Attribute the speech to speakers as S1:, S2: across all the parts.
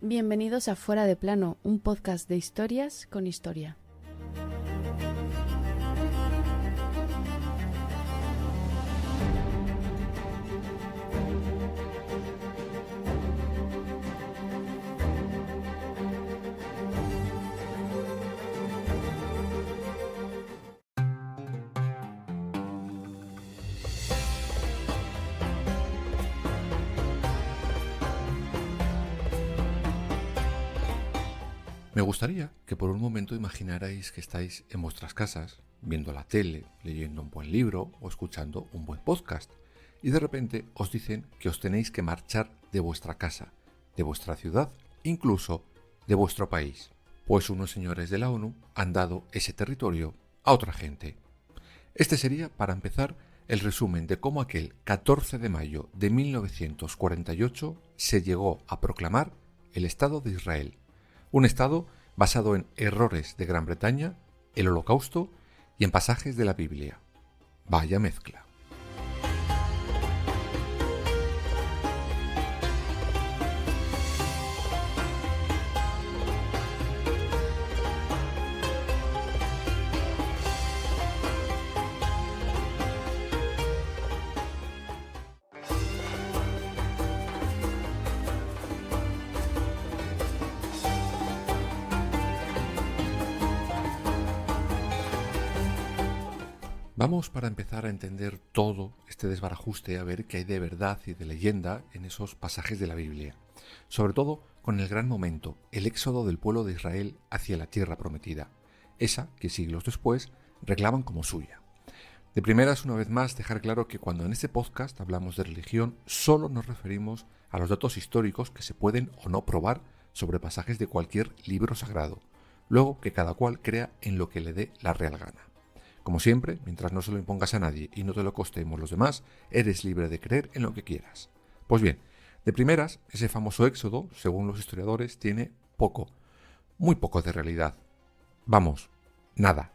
S1: Bienvenidos a Fuera de Plano, un podcast de historias con historia.
S2: Me gustaría que por un momento imaginarais que estáis en vuestras casas, viendo la tele, leyendo un buen libro o escuchando un buen podcast, y de repente os dicen que os tenéis que marchar de vuestra casa, de vuestra ciudad, incluso de vuestro país, pues unos señores de la ONU han dado ese territorio a otra gente. Este sería, para empezar, el resumen de cómo aquel 14 de mayo de 1948 se llegó a proclamar el Estado de Israel. Un Estado basado en errores de Gran Bretaña, el Holocausto y en pasajes de la Biblia. Vaya mezcla. Vamos para empezar a entender todo este desbarajuste, a ver qué hay de verdad y de leyenda en esos pasajes de la Biblia. Sobre todo con el gran momento, el éxodo del pueblo de Israel hacia la tierra prometida, esa que siglos después reclaman como suya. De primeras, una vez más, dejar claro que cuando en este podcast hablamos de religión, solo nos referimos a los datos históricos que se pueden o no probar sobre pasajes de cualquier libro sagrado, luego que cada cual crea en lo que le dé la real gana. Como siempre, mientras no se lo impongas a nadie y no te lo costemos los demás, eres libre de creer en lo que quieras. Pues bien, de primeras, ese famoso éxodo, según los historiadores, tiene poco, muy poco de realidad. Vamos, nada.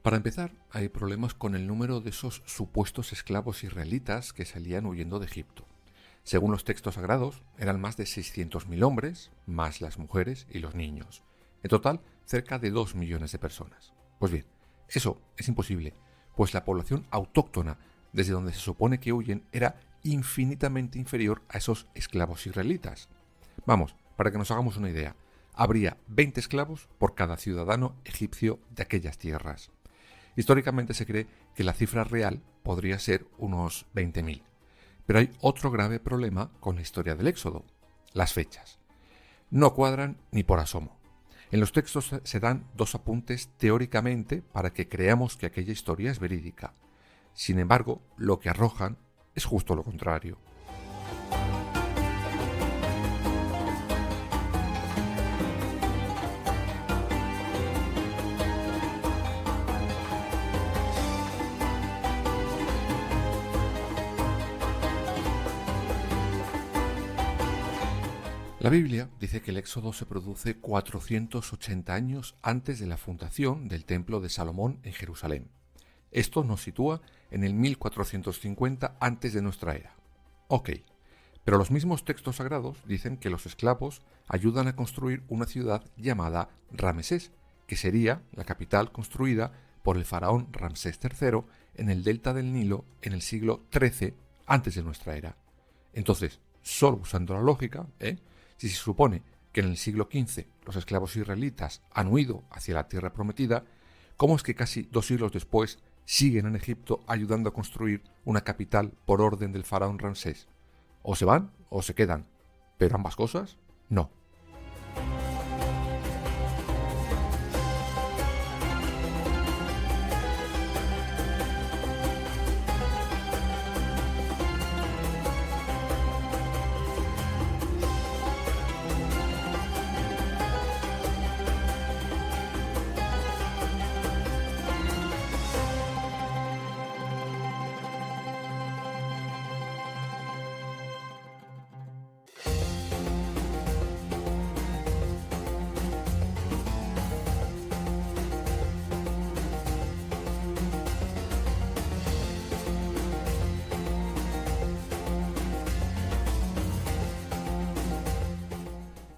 S2: Para empezar, hay problemas con el número de esos supuestos esclavos israelitas que salían huyendo de Egipto. Según los textos sagrados, eran más de 600.000 hombres, más las mujeres y los niños. En total, cerca de 2 millones de personas. Pues bien, eso es imposible, pues la población autóctona, desde donde se supone que huyen, era infinitamente inferior a esos esclavos israelitas. Vamos, para que nos hagamos una idea, habría 20 esclavos por cada ciudadano egipcio de aquellas tierras. Históricamente se cree que la cifra real podría ser unos 20.000. Pero hay otro grave problema con la historia del Éxodo: las fechas. No cuadran ni por asomo. En los textos se dan dos apuntes teóricamente para que creamos que aquella historia es verídica. Sin embargo, lo que arrojan es justo lo contrario. La Biblia dice que el Éxodo se produce 480 años antes de la fundación del Templo de Salomón en Jerusalén. Esto nos sitúa en el 1450 antes de nuestra era. Ok, pero los mismos textos sagrados dicen que los esclavos ayudan a construir una ciudad llamada Ramesés, que sería la capital construida por el faraón Ramsés III en el delta del Nilo en el siglo XIII antes de nuestra era. Entonces, solo usando la lógica, si se supone que en el siglo XV los esclavos israelitas han huido hacia la tierra prometida, ¿cómo es que casi 2 siglos después siguen en Egipto ayudando a construir una capital por orden del faraón Ramsés? O se van o se quedan, pero ambas cosas no.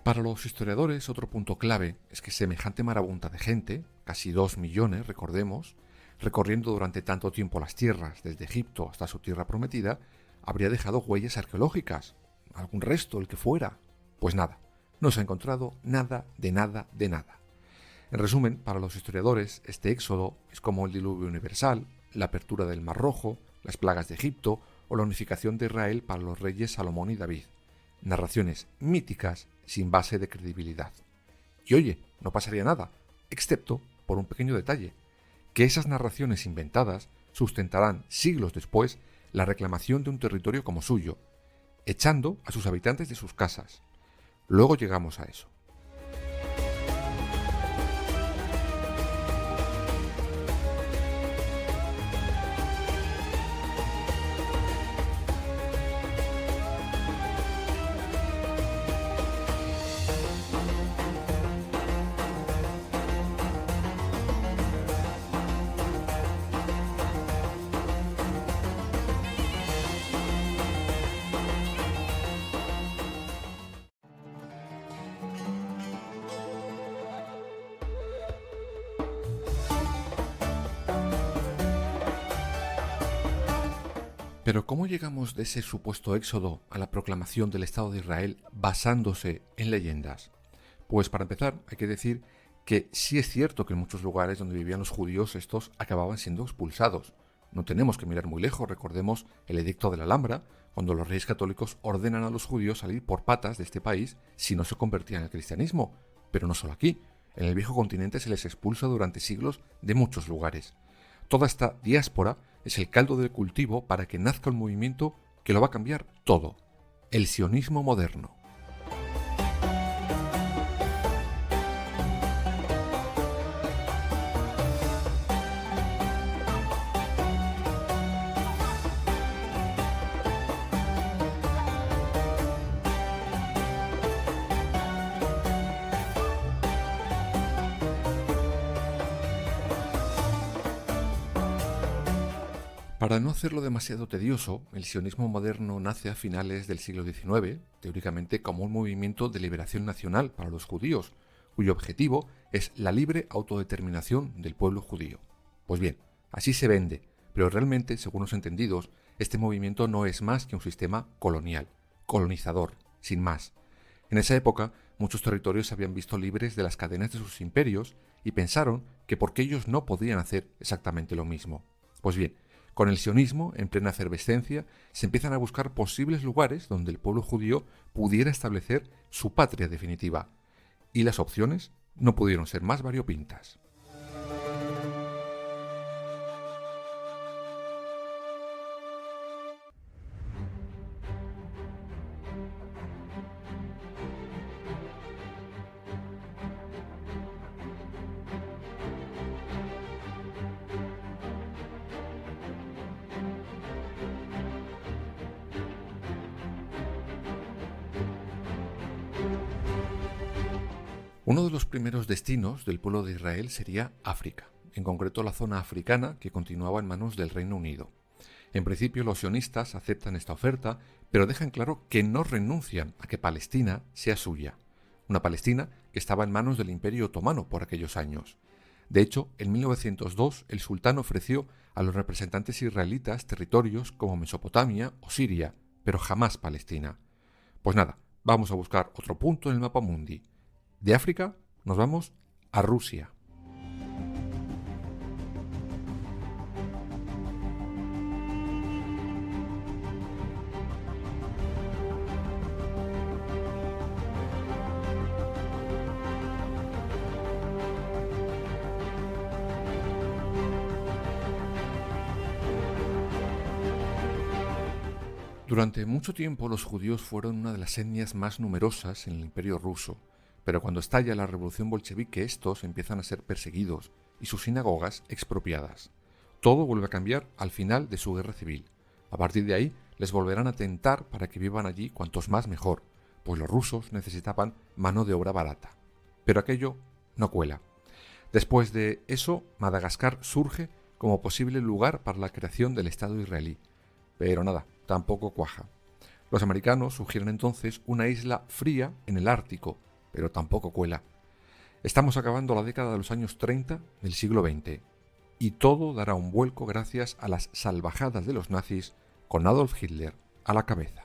S2: Para los historiadores, otro punto clave es que semejante marabunta de gente, casi 2 millones, recordemos, recorriendo durante tanto tiempo las tierras, desde Egipto hasta su tierra prometida, habría dejado huellas arqueológicas, algún resto, el que fuera. Pues nada, no se ha encontrado nada de nada de nada. En resumen, para los historiadores, este éxodo es como el diluvio universal, la apertura del Mar Rojo, las plagas de Egipto o la unificación de Israel para los reyes Salomón y David. Narraciones míticas sin base de credibilidad. Y oye, no pasaría nada, excepto por un pequeño detalle, que esas narraciones inventadas sustentarán siglos después la reclamación de un territorio como suyo, echando a sus habitantes de sus casas. Luego llegamos a eso. Pero ¿cómo llegamos de ese supuesto éxodo a la proclamación del Estado de Israel basándose en leyendas? Pues para empezar hay que decir que sí es cierto que en muchos lugares donde vivían los judíos estos acababan siendo expulsados. No tenemos que mirar muy lejos, recordemos el edicto de la Alhambra, cuando los reyes católicos ordenan a los judíos salir por patas de este país si no se convertían al cristianismo. Pero no solo aquí, en el viejo continente se les expulsa durante siglos de muchos lugares. Toda esta diáspora es el caldo de cultivo para que nazca un movimiento que lo va a cambiar todo, el sionismo moderno. Para no hacerlo demasiado tedioso, el sionismo moderno nace a finales del siglo XIX, teóricamente como un movimiento de liberación nacional para los judíos, cuyo objetivo es la libre autodeterminación del pueblo judío. Pues bien, así se vende, pero realmente, según los entendidos, este movimiento no es más que un sistema colonial, colonizador, sin más. En esa época, muchos territorios se habían visto libres de las cadenas de sus imperios y pensaron que porque ellos no podían hacer exactamente lo mismo. Pues bien, con el sionismo, en plena efervescencia, se empiezan a buscar posibles lugares donde el pueblo judío pudiera establecer su patria definitiva. Y las opciones no pudieron ser más variopintas. Uno de los primeros destinos del pueblo de Israel sería África, en concreto la zona africana que continuaba en manos del Reino Unido. En principio los sionistas aceptan esta oferta, pero dejan claro que no renuncian a que Palestina sea suya, una Palestina que estaba en manos del Imperio Otomano por aquellos años. De hecho, en 1902 el sultán ofreció a los representantes israelitas territorios como Mesopotamia o Siria, pero jamás Palestina. Pues nada, vamos a buscar otro punto en el mapa mundi. De África nos vamos a Rusia. Durante mucho tiempo los judíos fueron una de las etnias más numerosas en el Imperio ruso. Pero cuando estalla la revolución bolchevique, estos empiezan a ser perseguidos y sus sinagogas expropiadas. Todo vuelve a cambiar al final de su guerra civil. A partir de ahí, les volverán a tentar para que vivan allí cuantos más mejor, pues los rusos necesitaban mano de obra barata. Pero aquello no cuela. Después de eso, Madagascar surge como posible lugar para la creación del Estado israelí. Pero nada, tampoco cuaja. Los americanos sugieren entonces una isla fría en el Ártico, pero tampoco cuela. Estamos acabando la década de los años 30 del siglo XX y todo dará un vuelco gracias a las salvajadas de los nazis con Adolf Hitler a la cabeza.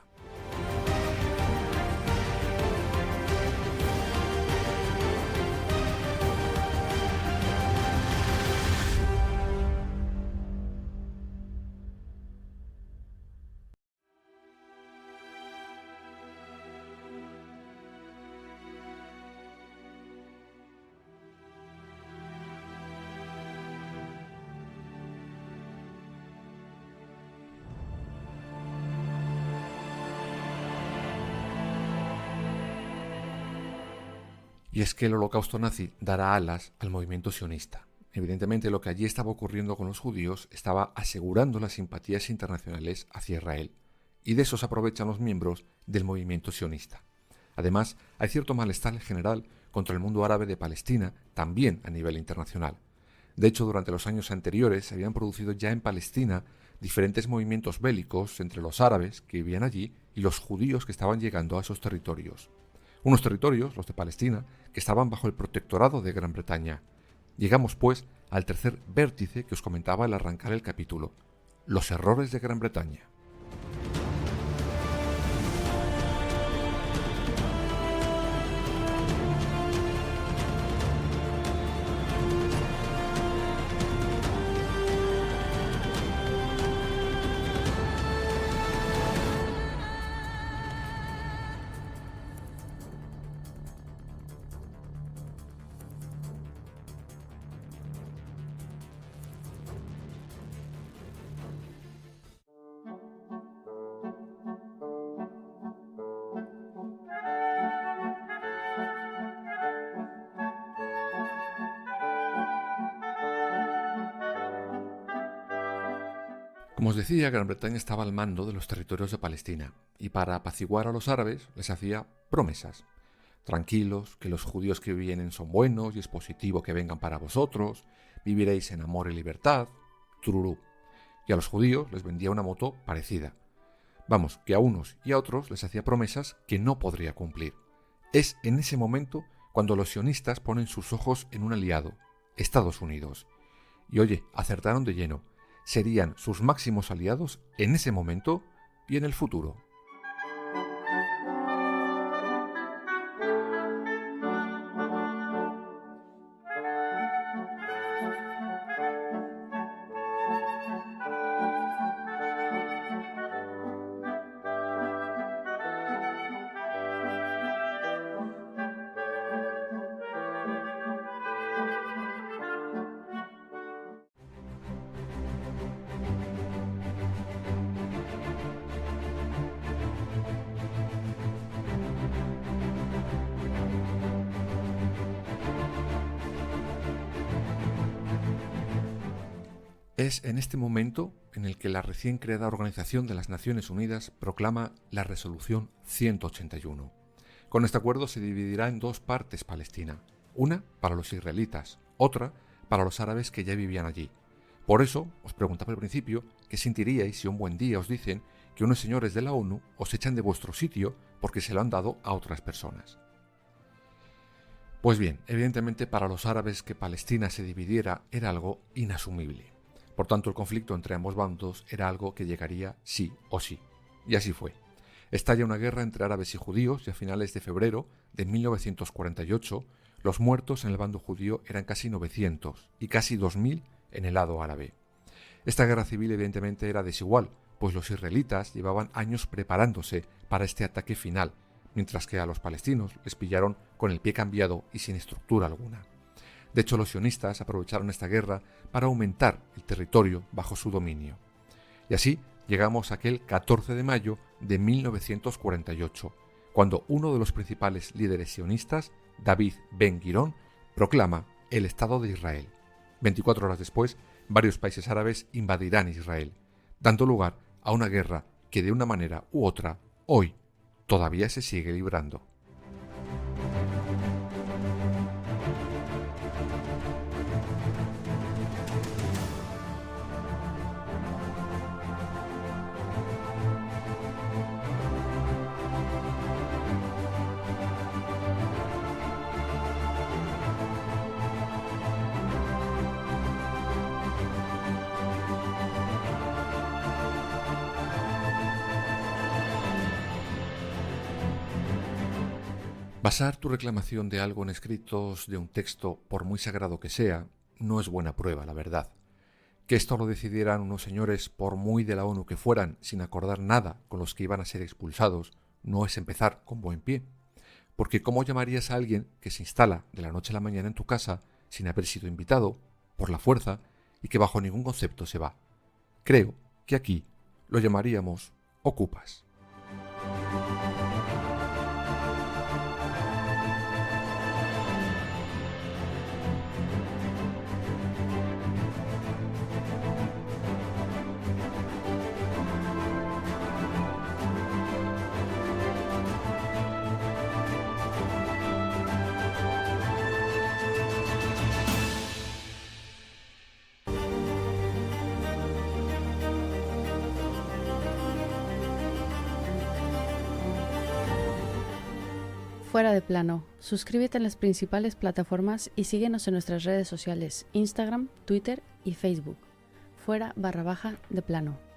S2: Y es que el holocausto nazi dará alas al movimiento sionista. Evidentemente, lo que allí estaba ocurriendo con los judíos estaba asegurando las simpatías internacionales hacia Israel, y de eso se aprovechan los miembros del movimiento sionista. Además, hay cierto malestar general contra el mundo árabe de Palestina, también a nivel internacional. De hecho, durante los años anteriores se habían producido ya en Palestina diferentes movimientos bélicos entre los árabes que vivían allí y los judíos que estaban llegando a esos territorios. Unos territorios, los de Palestina, que estaban bajo el protectorado de Gran Bretaña. Llegamos, pues, al tercer vértice que os comentaba al arrancar el capítulo: los errores de Gran Bretaña. Como os decía, Gran Bretaña estaba al mando de los territorios de Palestina, y para apaciguar a los árabes les hacía promesas. Tranquilos, que los judíos que vienen son buenos y es positivo que vengan para vosotros, viviréis en amor y libertad, tururú. Y a los judíos les vendía una moto parecida. Vamos, que a unos y a otros les hacía promesas que no podría cumplir. Es en ese momento cuando los sionistas ponen sus ojos en un aliado, Estados Unidos. Y oye, acertaron de lleno. Serían sus máximos aliados en ese momento y en el futuro. Es en este momento en el que la recién creada Organización de las Naciones Unidas proclama la Resolución 181. Con este acuerdo se dividirá en dos partes Palestina, una para los israelitas, otra para los árabes que ya vivían allí. Por eso, os preguntaba al principio qué sentiríais si un buen día os dicen que unos señores de la ONU os echan de vuestro sitio porque se lo han dado a otras personas. Pues bien, evidentemente para los árabes que Palestina se dividiera era algo inasumible. Por tanto, el conflicto entre ambos bandos era algo que llegaría sí o sí. Y así fue. Estalla una guerra entre árabes y judíos y a finales de febrero de 1948 los muertos en el bando judío eran casi 900 y casi 2000 en el lado árabe. Esta guerra civil evidentemente era desigual, pues los israelitas llevaban años preparándose para este ataque final, mientras que a los palestinos les pillaron con el pie cambiado y sin estructura alguna. De hecho, los sionistas aprovecharon esta guerra para aumentar el territorio bajo su dominio. Y así llegamos a aquel 14 de mayo de 1948, cuando uno de los principales líderes sionistas, David Ben-Gurion, proclama el Estado de Israel. 24 horas después, varios países árabes invadirán Israel, dando lugar a una guerra que de una manera u otra, hoy, todavía se sigue librando. Basar tu reclamación de algo en escritos de un texto, por muy sagrado que sea, no es buena prueba, la verdad. Que esto lo decidieran unos señores, por muy de la ONU que fueran, sin acordar nada con los que iban a ser expulsados, no es empezar con buen pie. Porque ¿cómo llamarías a alguien que se instala de la noche a la mañana en tu casa sin haber sido invitado, por la fuerza, y que bajo ningún concepto se va? Creo que aquí lo llamaríamos ocupas.
S1: Fuera de plano. Suscríbete en las principales plataformas y síguenos en nuestras redes sociales, Instagram, Twitter y Facebook. Fuera _de plano.